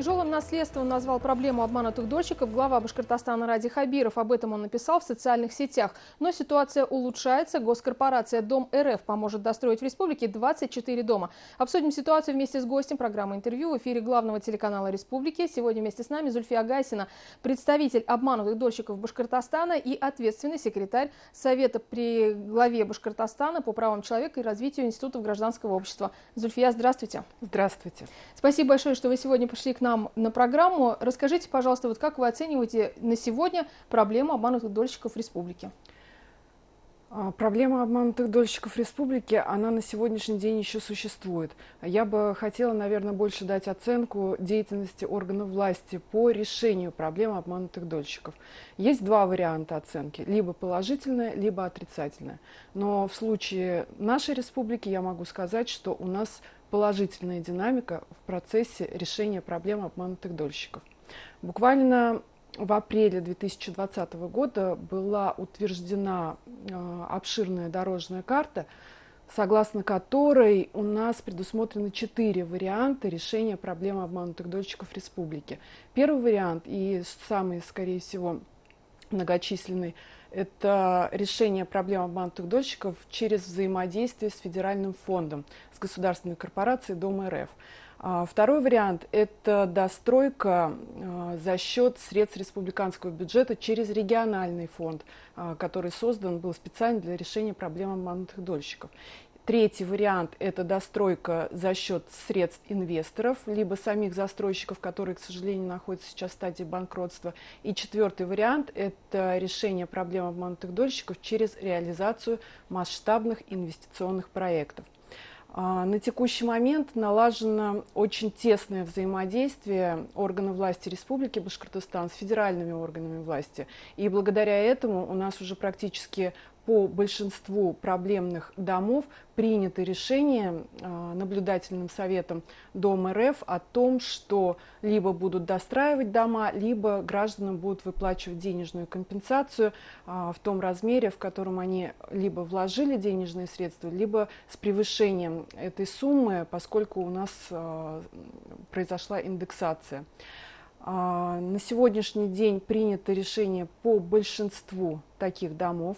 Тяжелым наследством назвал проблему обманутых дольщиков глава Башкортостана Ради Хабиров. Об этом он написал в социальных сетях. Но ситуация улучшается. Госкорпорация Дом РФ поможет достроить в республике 24 дома. Обсудим ситуацию вместе с гостем программы «Интервью» в эфире главного телеканала республики. Сегодня вместе с нами Зульфия Гайсина, представитель обманутых дольщиков Башкортостана и ответственный секретарь Совета при главе Башкортостана по правам человека и развитию институтов гражданского общества. Зульфия, здравствуйте. Здравствуйте. Спасибо большое, что вы сегодня пришли к нам на программу. Расскажите, пожалуйста, вот как вы оцениваете на сегодня проблему обманутых дольщиков в республике? Проблема обманутых дольщиков республики, она на сегодняшний день еще существует. Я бы хотела, наверное, больше дать оценку деятельности органов власти по решению проблемы обманутых дольщиков. Есть два варианта оценки, либо положительная, либо отрицательная. Но в случае нашей республики я могу сказать, что у нас положительная динамика в процессе решения проблемы обманутых дольщиков. Буквально в апреле 2020 года была утверждена обширная дорожная карта, согласно которой у нас предусмотрены 4 варианта решения проблемы обманутых дольщиков республики. Первый вариант и самый, скорее всего, многочисленный – это решение проблем обманутых дольщиков через взаимодействие с федеральным фондом, с государственной корпорацией Дом РФ. Второй вариант – это достройка за счет средств республиканского бюджета через региональный фонд, который создан был специально для решения проблем обманутых дольщиков. Третий вариант – это достройка за счет средств инвесторов, либо самих застройщиков, которые, к сожалению, находятся сейчас в стадии банкротства. И четвертый вариант – это решение проблем обманутых дольщиков через реализацию масштабных инвестиционных проектов. На текущий момент налажено очень тесное взаимодействие органов власти Республики Башкортостан с федеральными органами власти. И благодаря этому у нас уже практически по большинству проблемных домов принято решение наблюдательным советом Дом РФ о том, что либо будут достраивать дома, либо гражданам будут выплачивать денежную компенсацию в том размере, в котором они либо вложили денежные средства, либо с превышением этой суммы, поскольку у нас произошла индексация. На сегодняшний день принято решение по большинству таких домов.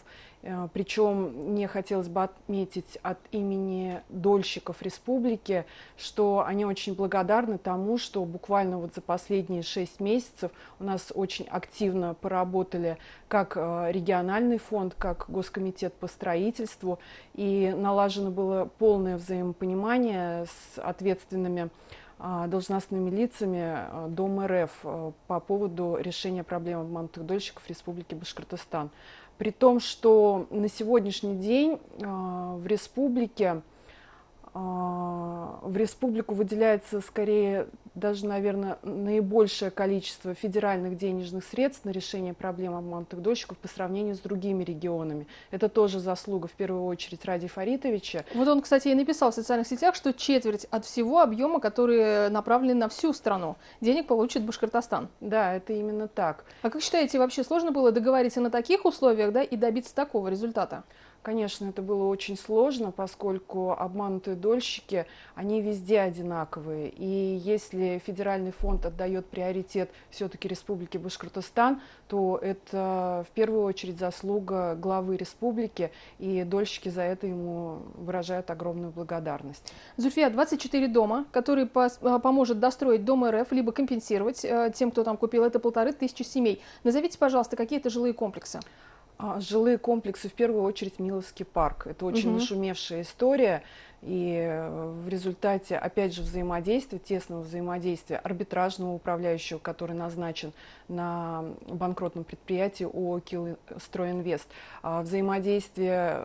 Причем мне хотелось бы отметить от имени дольщиков республики, что они очень благодарны тому, что буквально вот за последние 6 месяцев у нас очень активно поработали как региональный фонд, как Госкомитет по строительству, и налажено было полное взаимопонимание с ответственными должностными лицами Дом РФ по поводу решения проблем обманутых дольщиков Республики Башкортостан. При том, что на сегодняшний день в республику выделяется скорее даже, наверное, наибольшее количество федеральных денежных средств на решение проблем обманутых дольщиков по сравнению с другими регионами. Это тоже заслуга, в первую очередь, Ради Фаритовича. Вот он, кстати, и написал в социальных сетях, что четверть от всего объема, который направлен на всю страну, денег получит Башкортостан. Да, это именно так. А как считаете, вообще сложно было договориться на таких условиях, да, и добиться такого результата? Конечно, это было очень сложно, поскольку обманутые дольщики, они везде одинаковые. И если федеральный фонд отдает приоритет все-таки Республике Башкортостан, то это в первую очередь заслуга главы республики, и дольщики за это ему выражают огромную благодарность. Зульфия, 24 дома, которые поможет достроить Дом РФ, либо компенсировать тем, кто там купил, это 1500 семей. Назовите, пожалуйста, какие это жилые комплексы? Жилые комплексы, в первую очередь, Миловский парк. Это очень нашумевшая история. И в результате, опять же, взаимодействия, тесного взаимодействия арбитражного управляющего, который назначен на банкротном предприятии ООО «Килстройинвест», взаимодействие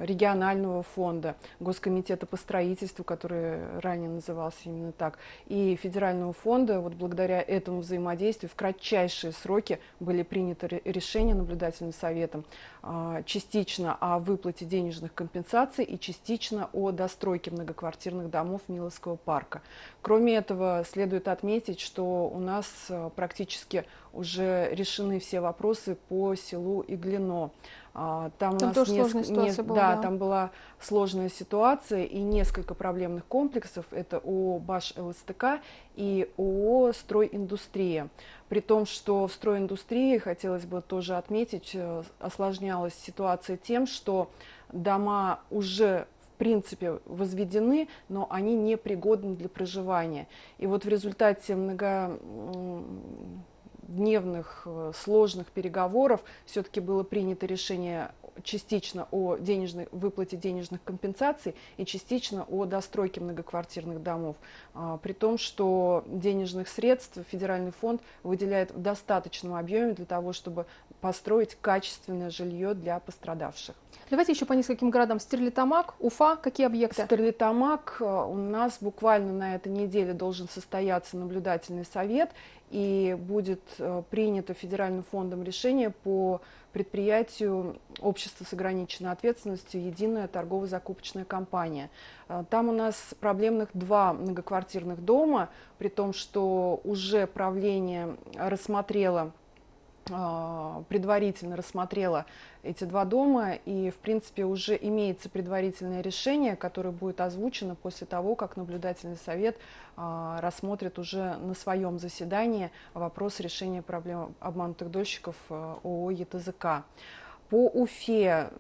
регионального фонда, Госкомитета по строительству, который ранее назывался именно так, и федерального фонда, вот благодаря этому взаимодействию в кратчайшие сроки были приняты решения наблюдательным советом частично о выплате денежных компенсаций и частично о достройки многоквартирных домов Миловского парка. Кроме этого, следует отметить, что у нас практически уже решены все вопросы по селу Иглино. Там у Там нас тоже сложная ситуация была, да, да. там была сложная ситуация и несколько проблемных комплексов. Это ООО «Баш ЛСТК» и ООО «Стройиндустрия». При том, что в стройиндустрии, хотелось бы тоже отметить, осложнялась ситуация тем, что дома уже в принципе возведены, но они непригодны для проживания. И вот в результате многодневных сложных переговоров все-таки было принято решение частично о выплате денежных компенсаций и частично о достройке многоквартирных домов. При том, что денежных средств федеральный фонд выделяет в достаточном объеме для того, чтобы построить качественное жилье для пострадавших. Давайте еще по нескольким городам. Стерлитамак, Уфа, какие объекты? Стерлитамак, у нас буквально на этой неделе должен состояться наблюдательный совет, и будет принято федеральным фондом решение по предприятию общества с ограниченной ответственностью «Единая торгово-закупочная компания». Там у нас проблемных 2 многоквартирных дома, при том, что уже правление предварительно рассмотрела эти 2 дома, и, в принципе, уже имеется предварительное решение, которое будет озвучено после того, как наблюдательный совет рассмотрит уже на своем заседании вопрос решения проблем обманутых дольщиков ООО «ЕТЗК». По Уфе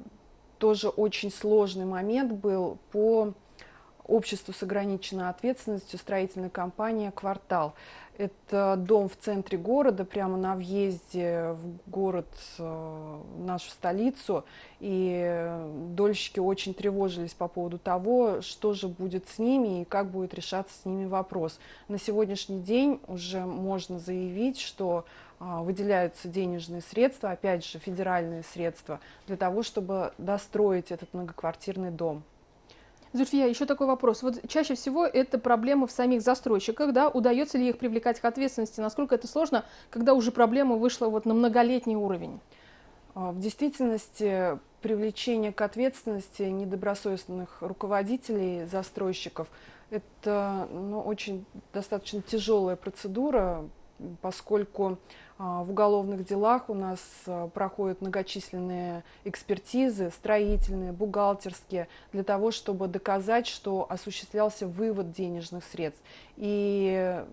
тоже очень сложный момент был по обществу с ограниченной ответственностью, строительная компания «Квартал». Это дом в центре города, прямо на въезде в город, в нашу столицу. И дольщики очень тревожились по поводу того, что же будет с ними и как будет решаться с ними вопрос. На сегодняшний день уже можно заявить, что выделяются денежные средства, опять же федеральные средства, для того, чтобы достроить этот многоквартирный дом. Зульфия, еще такой вопрос. Вот чаще всего это проблемы в самих застройщиках, да? Удается ли их привлекать к ответственности? Насколько это сложно, когда уже проблема вышла вот на многолетний уровень? В действительности привлечение к ответственности недобросовестных руководителей застройщиков – это очень достаточно тяжелая процедура, поскольку в уголовных делах у нас проходят многочисленные экспертизы, строительные, бухгалтерские, для того, чтобы доказать, что осуществлялся вывод денежных средств. И,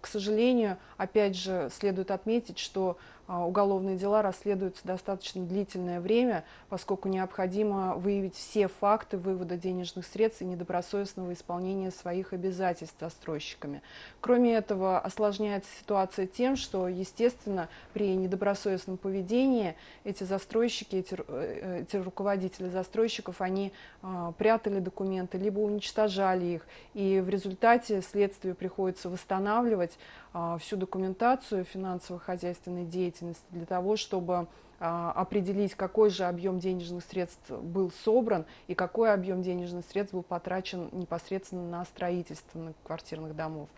к сожалению, опять же, следует отметить, что уголовные дела расследуются достаточно длительное время, поскольку необходимо выявить все факты вывода денежных средств и недобросовестного исполнения своих обязательств застройщиками. Кроме этого, осложняется ситуация тем, что, естественно, при недобросовестном поведении эти застройщики, эти руководители застройщиков, они прятали документы, либо уничтожали их, и в результате следствию приходится восстанавливать всю документацию финансово-хозяйственной деятельности для того, чтобы определить, какой же объем денежных средств был собран и какой объем денежных средств был потрачен непосредственно на строительство многоквартирных домов.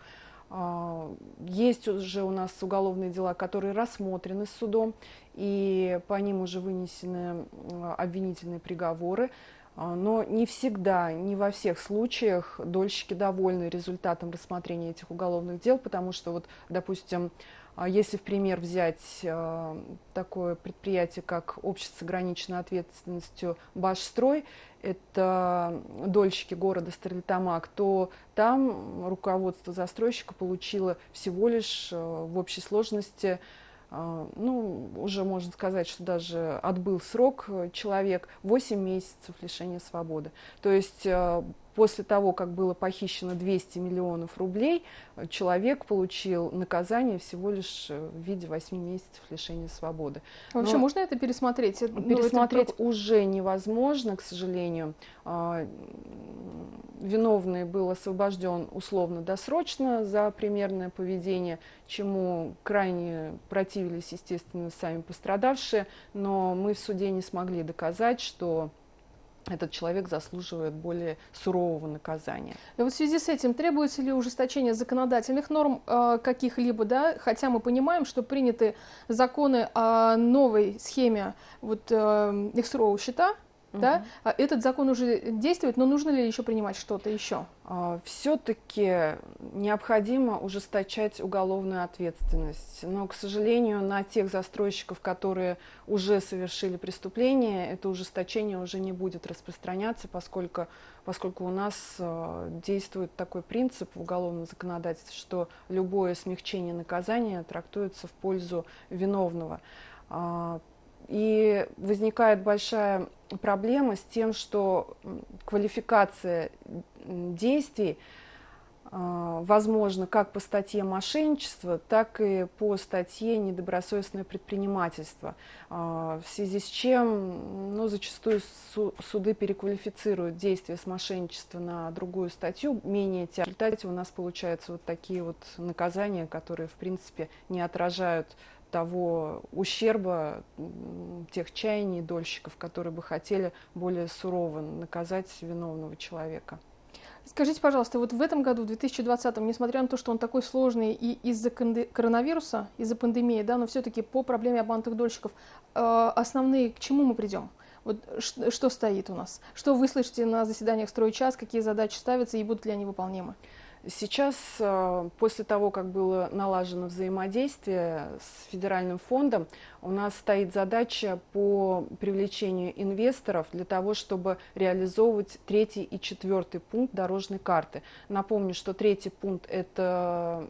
Есть уже у нас уголовные дела, которые рассмотрены судом, и по ним уже вынесены обвинительные приговоры. Но не всегда, не во всех случаях дольщики довольны результатом рассмотрения этих уголовных дел, потому что, вот, допустим, если в пример взять такое предприятие, как общество с ограниченной ответственностью «Башстрой», это дольщики города Стерлитамак, то там руководство застройщика получило всего лишь в общей сложности, уже можно сказать, что даже отбыл срок человек, 8 месяцев лишения свободы. То есть после того, как было похищено 200 миллионов рублей, человек получил наказание всего лишь в виде 8 месяцев лишения свободы. Вообще можно это пересмотреть? Пересмотреть уже невозможно, к сожалению. Виновный был освобожден условно-досрочно за примерное поведение, чему крайне противились, естественно, сами пострадавшие, но мы в суде не смогли доказать, что этот человек заслуживает более сурового наказания. И вот в связи с этим требуется ли ужесточение законодательных норм каких-либо, да? Хотя мы понимаем, что приняты законы о новой схеме экс-роу счета, Да? Этот закон уже действует, но нужно ли еще принимать что-то еще? Все-таки необходимо ужесточать уголовную ответственность. Но, к сожалению, на тех застройщиков, которые уже совершили преступление, это ужесточение уже не будет распространяться, поскольку у нас действует такой принцип в уголовном законодательстве, что любое смягчение наказания трактуется в пользу виновного. И возникает большая проблема с тем, что квалификация действий возможно как по статье мошенничество, так и по статье недобросовестное предпринимательство, в связи с чем зачастую суды переквалифицируют действия с мошенничества на другую статью, менее тяжкие. В результате у нас получаются вот такие вот наказания, которые в принципе не отражают того ущерба, тех чаяний дольщиков, которые бы хотели более сурово наказать виновного человека. Скажите, пожалуйста, вот в этом году, в 2020-м, несмотря на то, что он такой сложный и из-за коронавируса, из-за пандемии, да, но все-таки по проблеме обманутых дольщиков, основные, к чему мы придем? Вот что стоит у нас? Что вы слышите на заседаниях «Стройчас», какие задачи ставятся и будут ли они выполнимы? Сейчас, после того, как было налажено взаимодействие с федеральным фондом, у нас стоит задача по привлечению инвесторов для того, чтобы реализовывать 3-й и 4-й пункт дорожной карты. Напомню, что 3-й пункт – это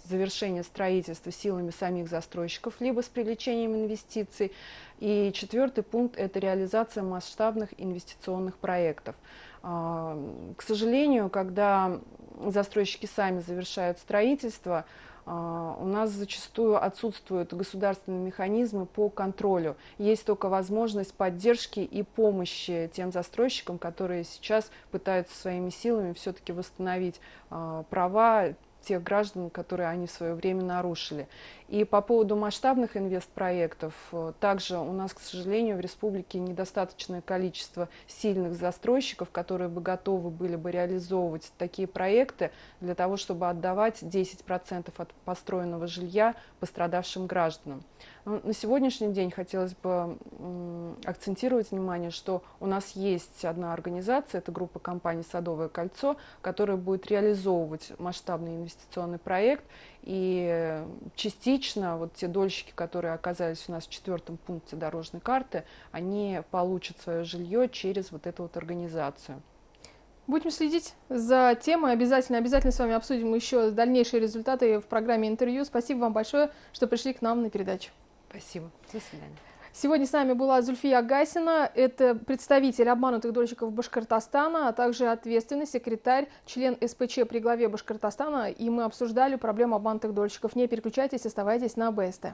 завершение строительства силами самих застройщиков, либо с привлечением инвестиций. И 4-й пункт – это реализация масштабных инвестиционных проектов. К сожалению, когда застройщики сами завершают строительство, у нас зачастую отсутствуют государственные механизмы по контролю. Есть только возможность поддержки и помощи тем застройщикам, которые сейчас пытаются своими силами все-таки восстановить права тех граждан, которые они в свое время нарушили. И по поводу масштабных инвестпроектов, также у нас, к сожалению, в республике недостаточное количество сильных застройщиков, которые бы готовы были бы реализовывать такие проекты для того, чтобы отдавать 10% от построенного жилья пострадавшим гражданам. Но на сегодняшний день хотелось бы акцентировать внимание, что у нас есть одна организация, это группа компаний «Садовое кольцо», которая будет реализовывать масштабный инвестиционный проект. И частично вот те дольщики, которые оказались у нас в 4-м пункте дорожной карты, они получат свое жилье через вот эту вот организацию. Будем следить за темой. Обязательно с вами обсудим еще дальнейшие результаты в программе интервью. Спасибо вам большое, что пришли к нам на передачу. Спасибо. До свидания. Сегодня с нами была Зульфия Гасина, это представитель обманутых дольщиков Башкортостана, а также ответственный секретарь, член СПЧ при главе Башкортостана, и мы обсуждали проблему обманутых дольщиков. Не переключайтесь, оставайтесь на БСТ.